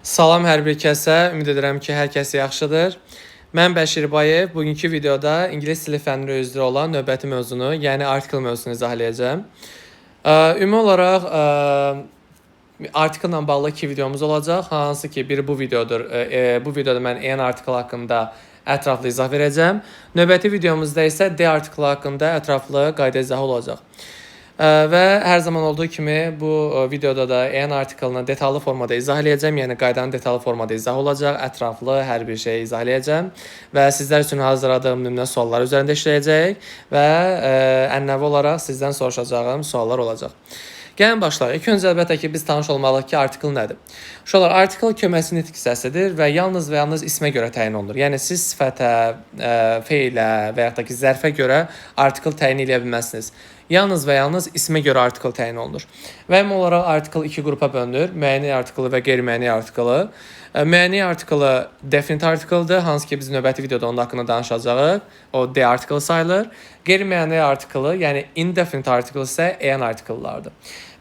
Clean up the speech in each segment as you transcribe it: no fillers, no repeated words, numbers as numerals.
Salam hər bir kəsə, ümid edirəm ki, hər kəs yaxşıdır. Mən Bəşir Bayev, bugünkü videoda ingilis dili fənni üzrə olan növbəti mövzunu, yəni article mövzusunu izahlayacağım. Ümumi olaraq article-la bağlı iki videomuz olacaq, hansı ki, biri bu videodur. Bu videoda mən en article haqqında ətraflı izah verəcəm. Növbəti videomuzda isə D article haqqında ətraflı qayda izahı olacaq. Və hər zaman olduğu kimi bu videoda da en artikelini detallı formada izahlayacağım. Yəni qaydanın detallı formada izah olacaq, ətraflı hər bir şeyi izahlayacağım və sizlər üçün hazırladığım nümunə suallar üzərində işləyəcək və ənənəvi olaraq sizdən soruşacağım suallar olacaq. Gəlin başlayaq. İlk öncə əlbəttə ki, biz tanış olmalıyıq ki, artikel nədir? Uşaqlar, artikel köməkçi nitq hissəsidir və yalnız ismə görə təyin olunur. Yəni siz sifətə, feilə və yaxud da ki, zərfə görə artikel təyin edə bilməzsiniz. Yalnız və yalnız ismə görə artikel təyin olunur. Və ümumi olaraq artikel iki qrupa bölünür. Müəyyən artikeli və qeyri-müəyyən artikeli. Müəyyən artikeli definite artikeldir, hansı ki biz növbəti videoda onun haqqında danışacağıq. O D artikeli sayılır. Qeyri-müəyyən artikeli, yəni indefinite artikel isə en artikellardır.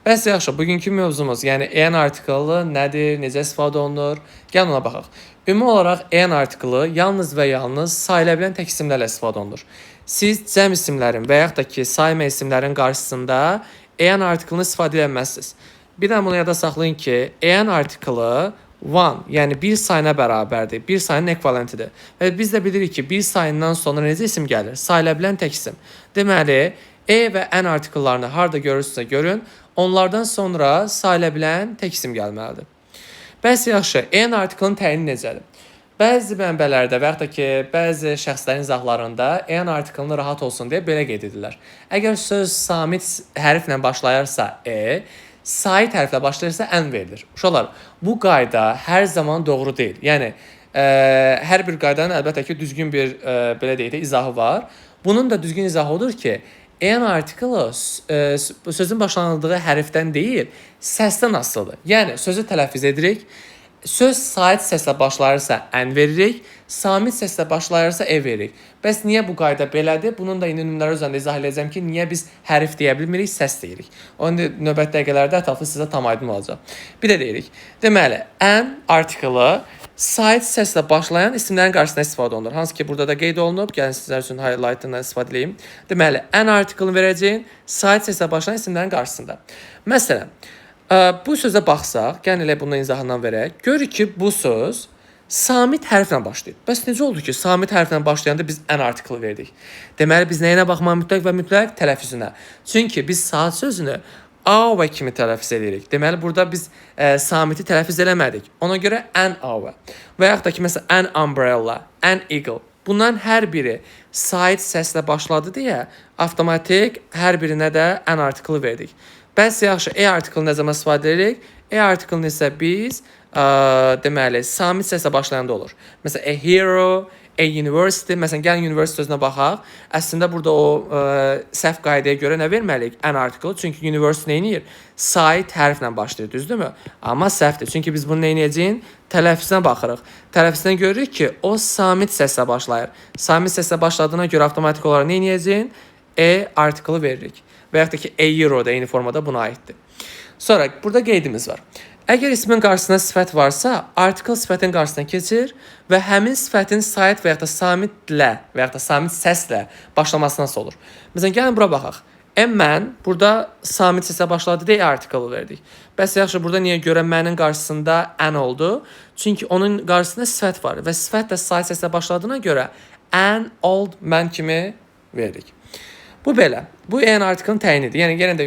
Bəs yaxşı, bugünkü mövzumuz, yəni en artikeli nədir, necə istifadə olunur? Gəlin ona baxaq. Ümumi olaraq en artikeli yalnız və yalnız sayıla bilən tək isimlərlə istifadə olunur. Siz cəm isimlərin və yaxud da ki, sayma isimlərin qarşısında en artikelini istifadə edəməzsiniz. Bir də bunu yada saxlayın ki, en artikeli one, yəni bir sayına bərabərdir, bir sayının ekvivalentidir. Və biz də bilirik ki, bir sayından sonra necə isim gəlir? Sayıla bilən tək isim. Deməli, e və n artikellarını harada görürsünüzsə görün, onlardan sonra sayıla bilən tək isim gəlməlidir. Bəs yaxşı, en artikelin təyini necədir? Bəzi mənbələrdə və yaxud da ki, bəzi şəxslərin izahlarında en artikelini rahat olsun deyə belə qeyd edirlər. Əgər söz samit hərflə başlayarsa e, sait hərflə başlayırsa n verilir. Uşaqlar, bu qayda hər zaman doğru deyil. Yəni, hər bir qaydanın əlbəttə ki, düzgün bir belə deyək də izahı var. Bunun da düzgün izahı odur ki, en artikeli sözün başlanıldığı hərfdən deyil, səsdən asılıdır. Yəni, sözü tələffüz edirik. Söz sait səslə başlayırsa n veririk, samit səslə başlayırsa e veririk. Bəs niyə bu qayda belədir? Bunun da indi nümunələr üzərində izah edəcəm ki, niyə biz hərf deyə bilmirik, səs deyirik. Onu növbəti dəqiqələrdə ətraflı sizə tam aydın olacaq. Bir də deyirik. Deməli, n artikeli sait səslə başlayan isimlərin qarşısına istifadə olunur. Hansı ki, burada da qeyd olunub. Gəlin sizlər üçün highlight-ından istifadə edeyim. Deməli, n artikelini verəcəyin sait səslə başlayan isimlərin qarşısında. Məsələn, bu sözə baxsaq, gəlin elə bunun izahından verək. Görürük ki, bu söz samit hərflə başlayır. Bəs necə oldu ki, samit hərflə başlayanda biz n artikeli verdik? Deməli, biz nəyinə baxmaq mütləq və mütləq tələffüzünə. Çünki biz saat sözünü AV kimi tələffüz edirik. Deməli, burada biz samiti tələffüz eləmədik. Ona görə n AV. Və yaxud da ki, məsələn, n umbrella, n eagle. Bunların hər biri sait səslə başladı deyə avtomatik hər birinə də n artikeli verdik. Bəs yaxşı, e artikelini nə zaman istifadə edirik? E artikelini isə biz deməli, samit səslə başlayanda olur. Məsələn, a hero, a university. Məsələn, gəlin university sözünə baxaq. Əslində, burada o səhv qaydaya görə nə verməliyik? N artikel. Çünki university neyiniyir? Sait hərflə başlayır, düzdürmü? Amma səhvdir. Çünki biz bunu neynəyəcəyik? Tələffüzünə baxırıq. Tələffüzdən görürük ki, o samit səslə başlayır. Samit səslə başladığına görə avtomatik olaraq neynəyəcəyik? E artikeli veririk. Və yaxud da ki, a euro da eyni formada buna aiddir. Sonra, burada qeydimiz var. Əgər ismin qarşısına sifət varsa, artikel sifətin qarşısına keçir və həmin sifətin sait və yaxud da samitlə və yaxud da samit səslə başlaması nasıl olur? Məsələn, gəlin bura baxaq. Mən burada samit səslə başladı deyə artikeli verdik. Bəs yaxşı, burada niyə görə mənin qarşısında n oldu? Çünki onun qarşısında sifət var və sifət də sait səslə başladığına görə n, old, mən kimi verdik. Bu belə. Bu en artikelin təyinidir. Yəni, yenə də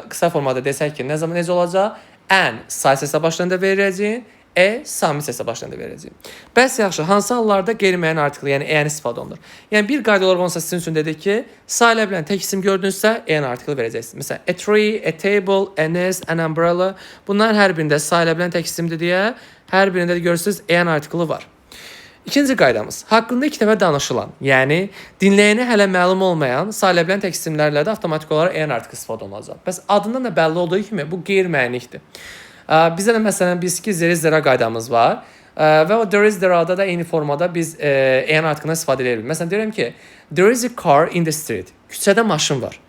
qısa formada desək ki, necə olacaq? N say səslə başlayanda verəcəyim, e samit səslə başlayanda verəcəyim. Bəs yaxşı, hansı hallarda qeyri-müəyyən artikel, yəni en istifadə olunur? Yəni, bir qayda olaraq onsa sizin üçün dedik ki, sayıla bilən tək isim gördünüzsə, en artikel verəcəksiniz. Məsələn, a tree, a table, a nest, an umbrella. Bunların hər birində sayıla bilən tək isimdir deyə, hər birində də görürsünüz, en artikeli var. İkinci qaydamız, haqqında ilk dəfə danışılan, yəni dinləyənə hələ məlum olmayan sayıla bilən tək isimlərlə də avtomatik olaraq en artikel istifadə olunacaq. Bəs adından da bəlli olduğu kimi bu qeyri-müəyyənlikdir. Bizdə də məsələn biz ki, there is there qaydamız var və o there is there-da da eyni formada biz en artikelini istifadə edə bilirik. Məsələn, deyirəm ki, there is a car in the street. Küçədə maşın var.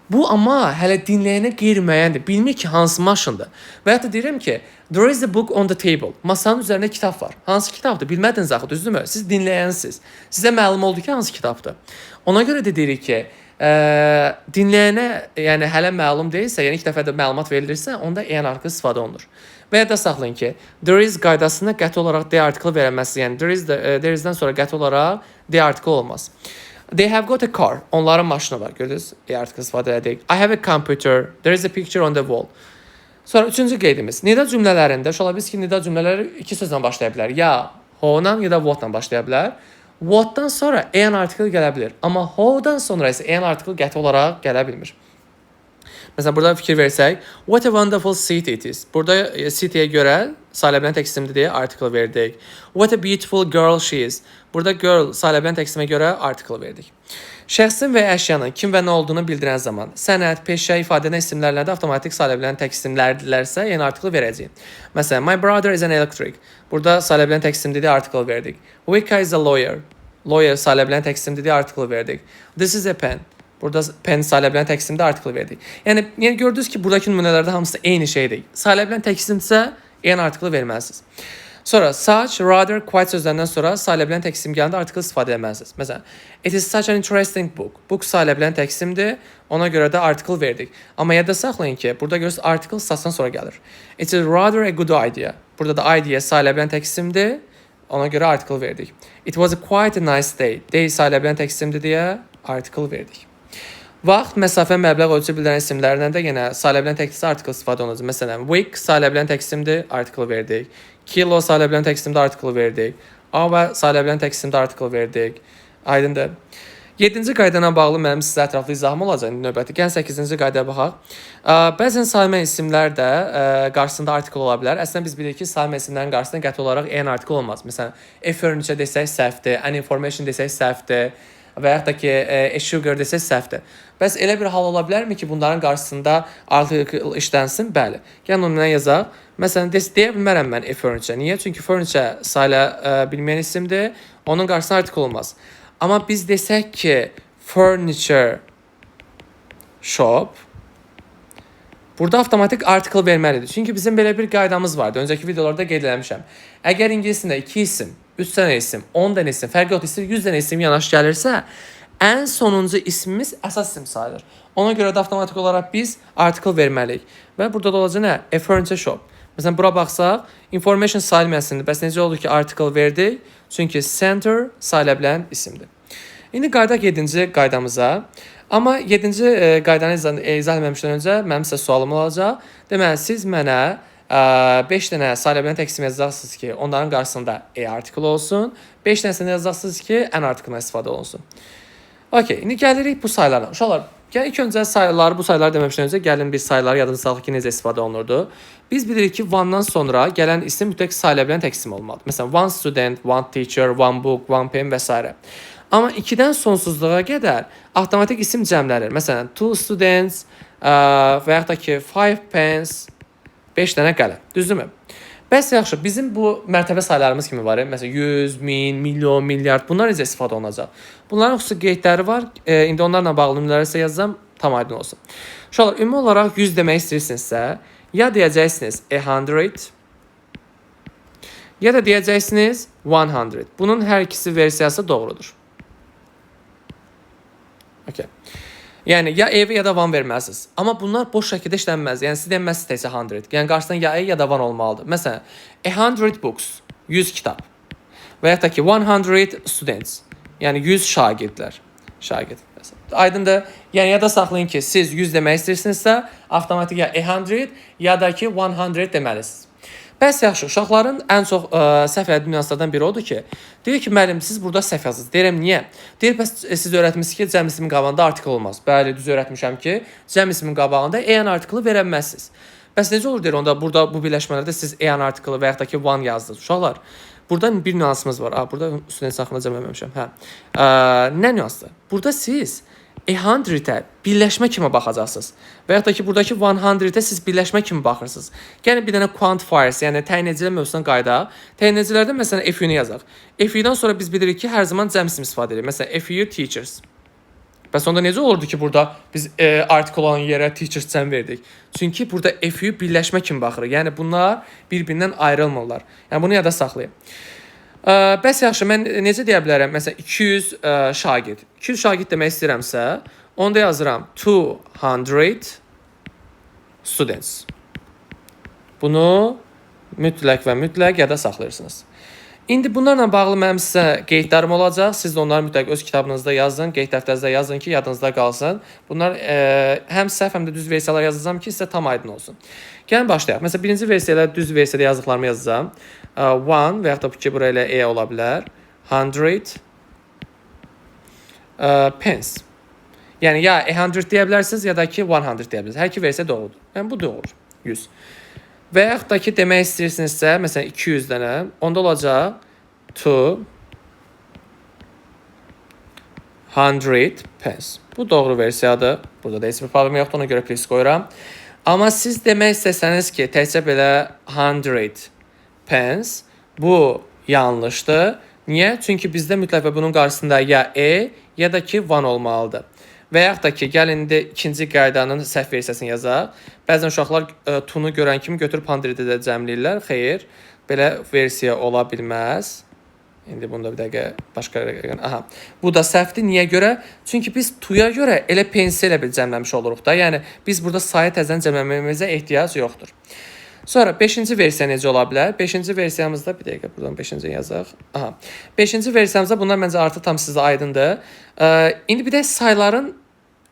Bu amma hələ dinləyənə qeyri-müəyyəndir. Bilmir ki, hansı maşındır. Və hətta deyirəm ki, there is a book on the table. Masanın üzərində kitab var. Hansı kitabdır? Bilmədiniz axı, düzdürmü? Siz dinləyənsiniz. Sizə məlum oldu ki, hansı kitabdır. Ona görə də deyirik ki, dinləyənə, yəni hələ məlum deyilsə, yəni ilk dəfə də məlumat verilirsə, onda en article istifadə olunur. Və ya da saxlayın ki, there is qaydasında qəti olaraq the article verəməzsiniz. Yəni there is-dən sonra qəti olaraq the article olmaz. They have got a car. Onların maşını var. Gördünüz? Artıq istifadə edirik. I have a computer. There is a picture on the wall. Sonra üçüncü qeydimiz. Nida cümlələrində ola bilər ki, nida cümlələri iki sözlə başlaya bilər. Ya ho-dan ya da what-dan başlaya bilər. What-dan sonra an article gələ bilər. Amma ho-dan sonra isə an article qəti olaraq gələ bilmir. Məsələn, burada fikir versək, what a wonderful city it is. Burada city'yə görə sahibənin təqsimdir deyə article verdik. What a beautiful girl she is. Burada girl sahibənin təqsimə görə article verdik. Şəxsin və əşyanın kim və nə olduğunu bildirən zaman sənət, peşə ifadə edən isimlərlə də avtomatik sahibənin təqsimlərdirlərsə, yəni article verəcəyik. Məsələn, my brother is an electric. Burada sahibənin təqsimdir deyə article verdik. Wicca is a lawyer. Lawyer sahibənin təqsimdir deyə article verdik. This is a pen. Burada pen sahibənin təqsimində article verdik. Yəni gördünüz ki, buradakı nümunələrdə hamısı eyni şeydir. Sahibənin təqsimdirsə, an article verməlisiniz. Sonra such, rather, quite sözlərindən sonra sahibənin təqsim gəlində article istifadə etməlisiniz. Məsələn, it is such an interesting book. Book sahibənin təqsimdir, ona görə də article verdik. Amma yadda saxlayın ki, burada görürsünüz article saçdan sonra gəlir. It is rather a good idea. Burada da idea sahibənin təqsimdir, ona görə article verdik. It was quite a nice day. Day sahibənin təqsimdir deyə article verdik. Vaxt, məsafə, məbləğ, ölçü bildirən isimlərdən də yenə sahibənin təqsimsi article istifadə olunur. Məsələn, week sahibənin təqsimdir, article verdik. Kilo sahibənin təqsimində article verdik. Hour sahibənin təqsimində article verdik. Aydındır. 7-ci qayda ilə bağlı mənim sizə ətraflı izahım olacaq növbəti. Gəlin 8-ci qaydaya baxaq. Bəzən saymə isimlər də qarşısında article ola bilər. Əslində biz bilirik ki, saymə isimlərin qarşısında qəti olaraq an article olmaz. Məsələn, a furniture desək səhvdir, an information desək səhvdir və yaxud da ki, a sugar desək səhvdir. Bəs elə bir hal ola bilərmi ki, bunların qarşısında article işlənsin? Bəli. Gəlin onu nə yazaq? Məsələn, deyə bilmərəm mən a furniture. Niyə? Çünki furniture sayıla bilməyən isimdir. Onun qarşısında article olmaz. Amma biz desək ki, furniture shop, burada avtomatik article verməlidir. Çünki bizim belə bir qaydamız vardı. Öncəki videolarda qeyd eləmişəm. Əgər ingiliscəsində 2 isim, 3 dənə isim, 10 dənə isim, fərqi yox, 100 dənə isim yanaş gəlirsə, ən sonuncu ismimiz əsas isim sayılır. Ona görə də avtomatik olaraq biz article verməliyik. Və burada da olacaq nə? A furniture shop. Məsələn, bura baxsaq, information sayılmayasındır. Bəs necə oldu ki, article verdik? Çünki center sayıla bilən isimdir. İndi qaydaq 7-ci qaydamıza. Amma 7-ci qaydanı izah etməmişdən öncə mənim sizə sualım olacaq. Deməli, siz mənə 5 dənə sayıla bilən təqsim yazacaqsınız ki, onların qarşısında a article olsun. 5 dənəsində yazacaqsınız ki, an article-dan istifadə olunsun. Okey, indi gəlirik bu sayılara. Uşaqlar, ilk öncə sayıları, bu sayıları deməmişdən öncə gəlin biz sayıları yadınızda saxlayaq ki, necə istifadə olunurdu. Biz bilirik ki, one-dan sonra gələn isim mütləq sayıla bilən təqsim olmalıdır. Məsələn, one student, one teacher, one book, one pen və s. Amma 2-dən sonsuzluğa qədər avtomatik isim cəmlənir. Məsələn, two students və yaxud da ki, 5 pens, 5 dənə qələm. Düzdürmü? Bəs yaxşı, bizim bu mərtəbə sayılarımız kimi var. Məsələn, 100, 1000, milyon, milyard. Bunlar necə istifadə olunacaq? Bunların xüsusi qeydləri var. İndi onlarla bağlı nümunələri isə yazacağam, tam aydın olsun. Uşaqlar, ümumi olaraq 100 demək istəyirsinizsə, ya deyəcəksiniz 100, ya da deyəcəksiniz 100. Bunun hər ikisi versiyası doğrudur. Okay. Yəni, ya evi ya da van verməlisiniz. Amma bunlar boş şəkildə işlənməz. Yəni, siz deyəməzsiniz təkcə 100. Yəni, qarşısından ya e ya da van olmalıdır. Məsələn, 100 books, 100 kitab. Və yaxud da ki, 100 students. Yəni, 100 şagirdlər. Şagird. Aydındır. Yəni, ya da saxlayın ki, siz 100 demək istəyirsinizsə, avtomatik ya 100 ya da ki, 100 deməlisiniz. Bəs yaxşı, uşaqların ən çox səhv elədiyi nüanslardan biri odur ki, deyir ki, müəllim, siz burada səhv yazırsınız. Deyirəm, niyə? Deyir, bəs siz öyrətmişsiniz ki, cəm ismin qabağında artikel olmaz. Bəli, düz öyrətmişəm ki, cəm ismin qabağında an artiklı verə bilməzsiniz. Bəs necə olur deyir, onda burada bu birləşmələrdə siz an artiklı və yaxud da ki, one yazdınız. Uşaqlar, burada bir nüansımız var. Burada üstündən saxına cəm eləməmişəm. Nə nüansdır? Burada siz 100-ə birləşmə kimi baxacaqsınız. Və yaxud da ki, buradakı 100-ə siz birləşmə kimi baxırsınız. Yəni, bir dənə quantifiers, yəni təyinəcilər mövzusuna qayda. Təyinəcələrdə, məsələn, FU-nu yazaq. FU-dan sonra biz bilirik ki, hər zaman cəm isim istifadə edirik. Məsələn, FU teachers. Bəs onda necə olurdu ki, burada biz article olan yerə teachers-dən verdik? Çünki burada FU birləşmə kimi baxırıq. Yəni bunlar bir-birindən ayrılmırlar. Yəni bunu yada saxlayın. Bəs yaxşı, mən necə deyə bilərəm? Məsələn, 200 şagird. 200 şagird demək istəyirəmsə, onda yazıram 200 students. Bunu mütləq və mütləq yada saxlayırsınız. İndi bunlarla bağlı mənim sizə qeydlərim olacaq. Siz də onları mütləq öz kitabınızda yazın, qeyd dəftərinizdə yazın ki, yadınızda qalsın. Bunlar həm səhv, həm də düz versiyalar yazacağam ki, sizə tam aydın olsun. Gəlin başlayaq. Məsələn, birinci versiyada düz versiyada yazdıqlarımı yazacağam. 1 və yaxud da ki, buraya elə E ola bilər. 100 pence. Yəni ya 100 deyə bilərsiniz, ya da ki 100 deyə bilərsiniz. Hər iki versiya doğrudur. Yəni bu doğru. 100. Və yaxud da ki, demək istəyirsinizsə, məsələn 200 dənə, onda olacaq 200 pence. Bu doğru versiyadır. Burada da heç bir problem yoxdur, ona görə please qoyuram. Amma siz demək istəsəniz ki, təkcə belə 100 pence, bu yanlışdır. Niyə? Çünki bizdə mütləq və bunun qarşısında ya E, ya da ki 1 olmalıdır. Və yaxud da ki, gəlin indi ikinci qaydanın səhv versiyasını yazaq. Bəzən uşaqlar tunu görən kimi götürüb 100-də də cəmləyirlər. Xeyr, belə versiya ola bilməz. İndi bunda bir dəqiqə başqa rəqəm. Aha. Bu da səhvdir. Niyə görə? Çünki biz tuya görə elə pensiya ilə bir cəmləmiş oluruq da. Yəni biz burada sayı təzədən cəmləməyimizə ehtiyac yoxdur. Sonra 5-ci versiya necə ola bilər? 5-ci versiyamızda bir dəqiqə buradan 5-ci yazaq. Aha. 5-ci versiyamızda bunlar məncə artıq tam sizə aydındır. İndi bir də sayların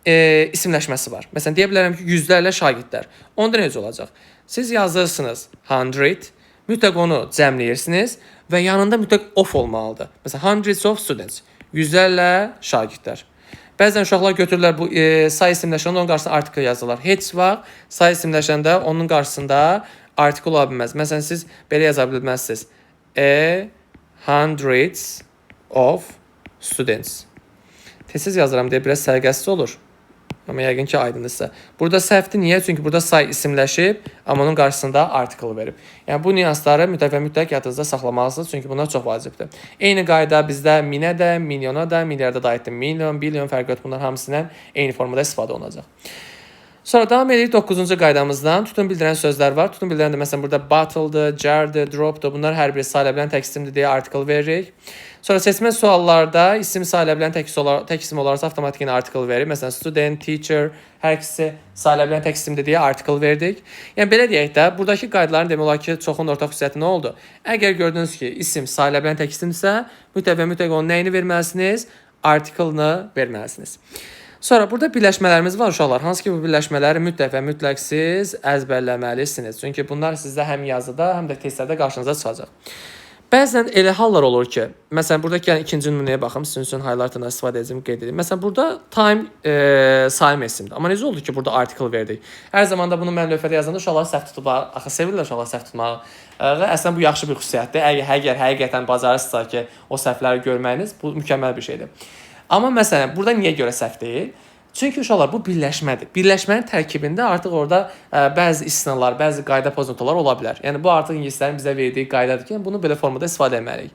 isimləşməsi var. Məsələn, deyə bilərəm ki, yüzlərlə şagirdlər. Onda necə olacaq? Siz yazırsınız 100, mütləq onu cəmləyirsiniz və yanında mütləq of olmalıdır. Məsələn, hundreds of students, yüzlərlə şagirdlər. Bəzən uşaqlar götürürlər bu say isimləşəndə onun qarşısında article yazırlar. Heç vaxt say isimləşəndə onun qarşısında article ola bilməz. Məsələn, siz belə yaza bilməzsiniz. Hundreds of students. Tez-tez yazıram deyə biraz sərgəsiz olur. Amma yəqin ki, aydındırsa. Burada səhvdir. Niyə? Çünki burada say isimləşib, amma onun qarşısında article verib. Yəni, bu nüansları mütləq yadınızda saxlamalısınız. Çünki bunlar çox vacibdir. Eyni qayda bizdə minə də, milyona da, milyarda da aiddir. Milyon, bilyon fərq yox. Bunlar hamısından eyni formada istifadə olunacaq. Sonra davam edirik 9-cu qaydamızdan. Tutun bildirən sözlər var. Tutun bildirən də məsələn burada battle'dır, jar'dır, drop'dur. Bunlar hər biri sayıla bilən tək isimdir deyə article veririk. Sonra seçmə suallarda isim sayıla bilən tək isim olarsa avtomatik yine article verir. Məsələn student, teacher, hər ikisi sayıla bilən tək isimdir deyə article verdik. Yəni belə deyək də, buradakı qaydaların demək olar ki, çoxunun ortaq xüsusiyyəti nə oldu? Əgər gördünüz ki, isim sayıla bilən tək isimsə, mütləq onun nəyini verməlisiniz? Article-ını verməlisiniz. Sonra burada birləşmələrimiz var uşaqlar. Hansı ki bu birləşmələri mütləq siz əzbərləməlisiniz. Çünki bunlar sizdə həm yazıda, həm də testlərdə qarşınıza çıxacaq. Bəzən elə hallar olur ki, məsələn buradakı yəni ikinci nümunəyə baxım, sizin üçün highlighter'dan istifadə edəcəm, qeyd edeyim. Məsələn burada time sayım isimdir. Amma necə oldu ki, burada article verdik? Hər zaman da bunu mən lövhədə yazanda uşaqlar səhv tutublar. Axı sevirlər uşaqlar səhv tutmağı. Əslən bu yaxşı bir xüsusiyyətdir. Əgər həqiqətən bacarırsınızsa ki, o səhvləri görməyiniz, bu mükəmməl bir şeydir. Amma məsələn, burada niyə görə səhv deyil? Çünki uşaqlar bu birləşmədir. Birləşmənin tərkibində artıq orada bəzi istisnalar, bəzi qayda pozuntular ola bilər. Yəni bu artıq ingilislərin bizə verdiyi qaydadır ki, bunu belə formada istifadə etməliyik.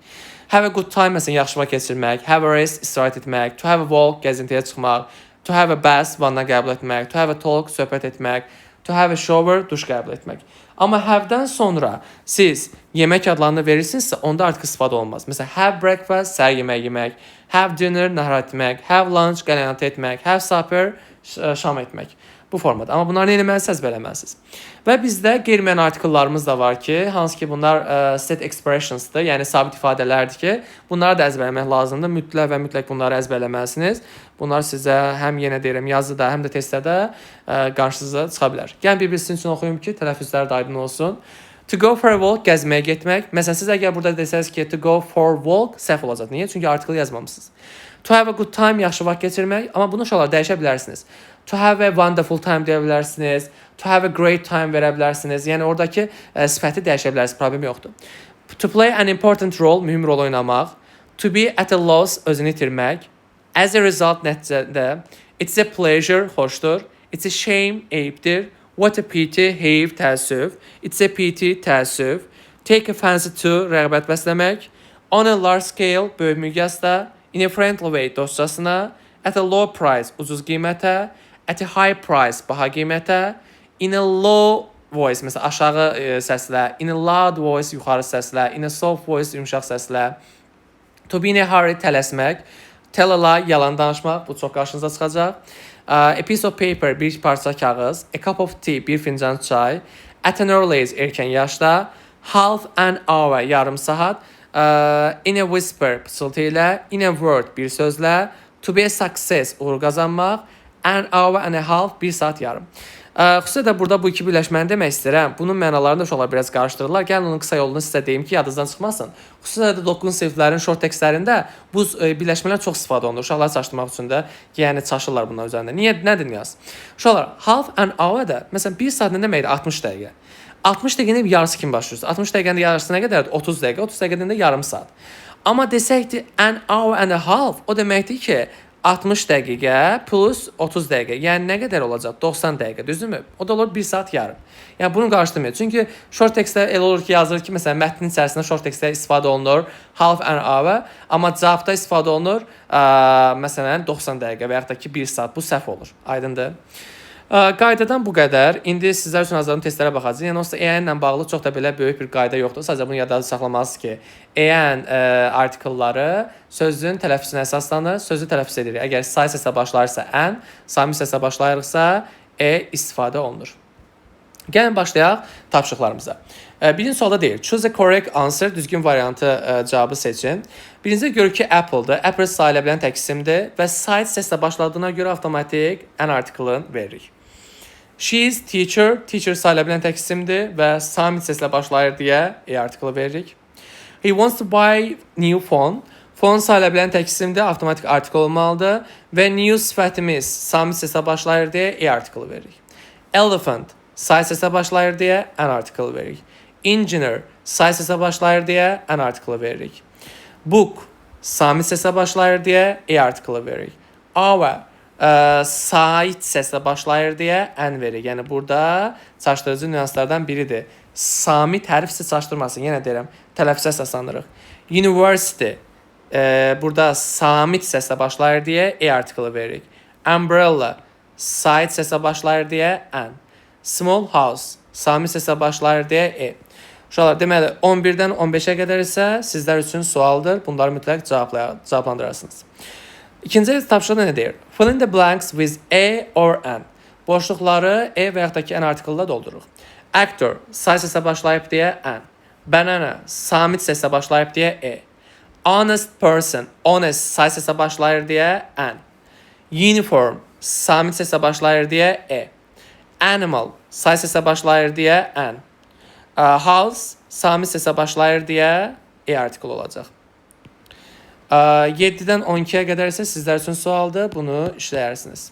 Have a good time məsələn yaxşı vaxt keçirmək, have a rest istirahət etmək, to have a walk gəzintiyə çıxmaq, to have a bath vanna qəbul etmək, to have a talk söhbət etmək, to have a shower duş qəbul etmək. Amma have-dən sonra siz yemək adlarını verirsinizsə, onda artıq istifadə olmaz. Məsələn, have breakfast, səhər yemək yemək, have dinner, nahar etmək, have lunch, qəlyanaltı etmək, have supper, şam etmək. Bu formada. Amma bunları nə eləməlisiniz, əzbərləməlisiniz. Və bizdə qeyri-müəyyən artikellarımız da var ki, hansı ki bunlar set expressions'dır, yəni sabit ifadələrdir ki, bunları da əzbərləmək lazımdır. Mütləq və mütləq bunları əzbərləməlisiniz. Bunlar sizə həm yenə deyirəm, yazıda, həm də testlərdə qarşınıza çıxa bilər. Gəlin bir-birisinin üçün oxuyum ki, tələffüzlər də aydın olsun. To go for a walk, gəzməyə getmək. Məsələn, siz əgər burada desəniz ki, to go for a walk, səhv olacaq. Niyə? Çünki artikel yazmamışsınız. To have a good time, yaxşı vaxt keçirmək. Amma bunu uşaqlar dəyişə bilərsiniz. To have a wonderful time deyə bilərsiniz. To have a great time verə bilərsiniz. Yəni, oradakı sifəti dəyişə bilərsiniz, problem yoxdur. To play an important role, mühüm rol oynamaq. To be at a loss, özünü itirmək. As a result, nəticədə. It's a pleasure, xoşdur. It's a shame, eyibdir. What a pity, heyif, təəssüf. It's a pity, təəssüf. Take a fancy to, rəğbət bəsləmək. On a large scale, böyük miqyasda. In a friendly way, dostcasına. At a low price, ucuz qiymətə. At a high price, baha qiymətə. In a low voice, məsələn aşağı səslə. In a loud voice, yuxarı səslə. In a soft voice, yumşaq səslə. To be in a hurry, tələsmək. Tell a lie, yalan danışmaq. Bu çox qarşınıza çıxacaq. A piece of paper, bir parça kağız. A cup of tea, bir fincan çay. At an early age, erkən yaşda. Half an hour, yarım saat. In a whisper, pıçıltı ilə. In a word, bir sözlə. To be a success, uğur qazanmaq. An hour and a half, bir saat yarım. Xüsusilə də burada bu iki birləşməni demək istəyirəm. Bunun mənalarını da uşaqlar biraz qarışdırırlar. Gəlin onun qısa yolunu sizə deyim ki, yadınızdan çıxmasın. Xüsusilə də 9 siniflərin short tekstlərində bu birləşmələr çox istifadə olunur. Uşaqları çaşdırmaq üçün də yəni çaşırlar bunlar üzərində. Niyə, nədir Niyaz? Uşaqlar, half an hour da, məsələn, 1 saat nə deməkdir? 60 dəqiqə. 60 dəqiqənin yarısı kimi başlayırsa, 60 dəqiqənin yarısı nə qədərdir? 30 dəqiqə, 30 dəqiqədən də yarım saat. Amma desəkdir an hour and a half, o deməkdir ki, 60 dəqiqə plus 30 dəqiqə. Yəni nə qədər olacaq? 90 dəqiqə, düzdürmü? O da olur 1 saat yarım. Yəni bunu qarşılamayın. Çünki short tekstdə elə olur ki, yazılır ki, məsələn, mətnin içərisində short tekstdə istifadə olunur half an hour, amma cavabda istifadə olunur məsələn 90 dəqiqə və yaxud da ki 1 saat. Bu səhv olur. Aydındır? Qaydadan bu qədər. İndi sizlər üçün hazırladığım testlərə baxacağıq. Yəni onsuz EN ilə bağlı çox da belə böyük bir qayda yoxdur. Sadəcə bunu yadda saxlamalısınız ki, EN artikelları sözün tələffüzünə əsaslanır. Sözü tələffüz edirik. Əgər say səslə başlayırsa ən, sami səslə başlayırsa istifadə olunur. Gəlin başlayaq tapşırıqlarımıza. Birinci sualda deyir, choose a correct answer, düzgün variantı cavabı seçin. Birincisi görür ki, Apple-dır. Apple sayıla bilən tək isimdir və site səslə başladığına görə avtomatik an artikelini veririk. She is teacher, teacher sayıla bilən tək isimdir və summit səslə başlayır deyə artikeli veririk. He wants to buy new phone. Phone sayıla bilən tək isimdir, avtomatik artikel olmalıdır və new sifətimiz summit səslə başlayır deyə artikeli veririk. Elephant say səslə başlayır deyə an artikel veririk. Engineer say səslə başlayır deyə an artikel veririk. Book summit səslə başlayır deyə artikel veririk. Hour site səslə başlayır deyə an veririk. Yəni burada çaşdırıcı nüanslardan biridir. Summit hərfi çaşdırmasın. Yenə deyirəm, tələffüzə əsaslanırıq. University burada summit səslə başlayır deyə artikel veririk. Umbrella site səslə başlayır deyə an. Small house summit səslə başlayır deyə Uşaqlar, deməli 11-dən 15-ə qədər isə sizlər üçün sualdır. Bunları mütləq cavablandırırsınız. İkinci tapşırıqda nə deyir? Fill in the blanks with a or an. Boşluqları və yaxud da ki, an artikellə doldururuq. Actor say səslə başlayıb deyə an. Banana summit səslə başlayıb deyə Honest person honest say səslə başlayır deyə an. Uniform summit səslə başlayır deyə Animal say səslə başlayır deyə an. House summit səslə başlayır deyə artikel olacaq. 7-dən 12-yə qədər isə sizlər üçün sualdır. Bunu işləyərsiniz.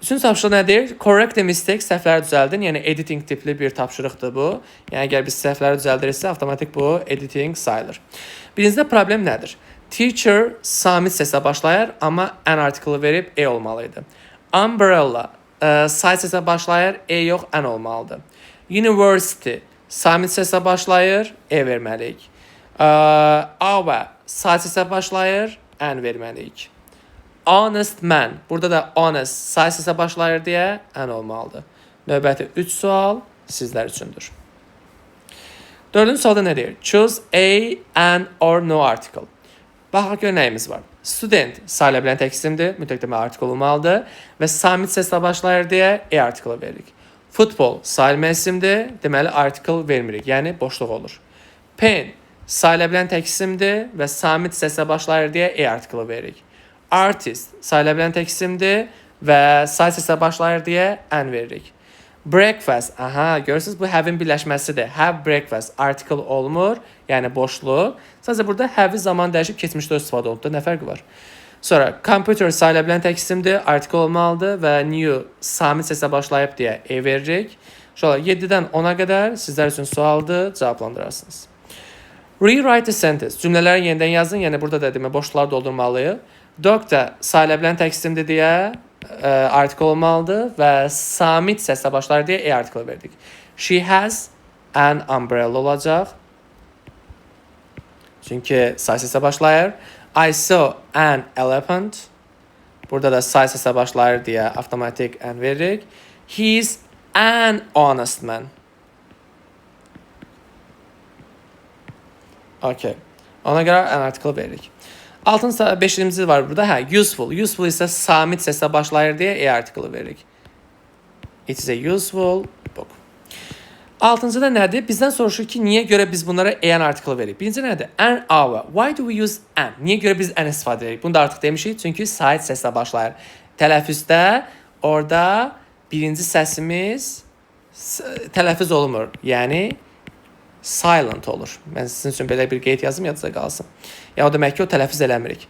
Üçüncü tapşırıq nədir? Correct the mistake, səhvləri düzəldin. Yəni editing tipli bir tapşırıqdır bu. Yəni əgər biz səhvləri düzəldiriksə, avtomatik bu editing sayılır. Birincidə problem nədir? Teacher summit səslə başlayır, amma an artikeli verib olmalıydı. Umbrella say səslə başlayır, yox, an olmalıdır. University summit səslə başlayır, verməliyik. Hour say səslə başlayır, an verməliyik. Honest man, burada da honest say səslə başlayır deyə an olmalıdır. Növbəti 3 sual sizlər üçündür. Dördüncü sualda nə deyir? Choose a, an or no article. Baxaq gör nəyimiz var. Student sayıla bilən tək isimdir, mütləq demək artikel olmalıdır və summit səslə başlayır deyə artikeli veririk. Football sayılmayan isimdir, deməli artikel vermirik, yəni boşluq olur. Pen sayıla bilən tək isimdir və summit səslə başlayır deyə artikeli veririk. Artist sayıla bilən tək isimdir və say səslə başlayır deyə an veririk. Breakfast, görürsünüz bu have-in birləşməsidir. Have breakfast artikel olmur, yəni boşluq. Sadəcə burada have-i zaman dəyişib keçmişdə istifadə olunur. Nə fərqi var? Sonra computer sayıla bilən tək isimdir, artikel olmalıdır və new summit səslə başlayıb deyə veririk. Şöyle 7-dən 10-a qədər sizlər üçün sualdır, cavablandırarsınız. Rewrite the sentence. Cümlələri yenidən yazın, yəni burada da demə boşluqları doldurmalıyıq. Doctor sayıla bilən tək isimdir deyə artikel olmalıdır və summit səslə başlayır deyə artikel verdik. She has an umbrella olacaq. Çünki say səslə başlayır. I saw an elephant. Burada da say səsə başlayır deyə avtomatik an veririk. He's an honest man. Okay. Ona görə an article veririk. 5-ci var burada. Hə, useful. Useful isə samit səsə başlayır deyə e article veririk. It is a useful book. 6-cıda nədir? Bizdən soruşur ki, niyə görə biz bunlara an article veririk? Birinci nədir? An hour. Why do we use an? Niyə görə biz an istifadə edirik? Bunu da artıq demişik. Çünki sait səslə başlayır. Tələffüzdə orada birinci səsimiz tələffüz olunmur. Yəni silent olur. Mən sizin üçün belə bir qeyd yazım, yadınızda qalsın. Yəni o demək ki, o tələffüz eləmirik.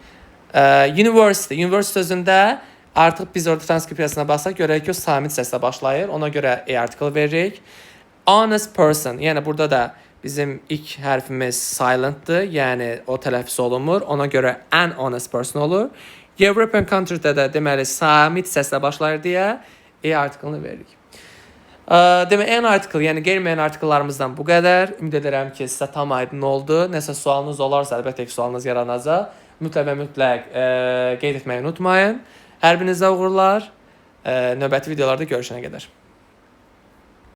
University. University sözündə artıq biz orada transkripsiyasına baxsaq görək ki, o samit səslə başlayır. Ona görə e article veririk. Honest person. Yəni burada da bizim ilk hərfimiz silentdır. Yəni o tələffüz olunmur. Ona görə an honest person olur. European country'də də deməli samit səslə başlayır deyə e article-ını veririk. Demək, an article, yəni qeyri-müəyyən artikellarımızdan bu qədər. Ümid edirəm ki, sizə tam aydın oldu. Nəsə sualınız olarsa, əlbəttə ki, sualınız yaranacaq. Mütləq qeyd etməyi unutmayın. Hər birinizə uğurlar. Növbəti videolarda görüşənə qədər.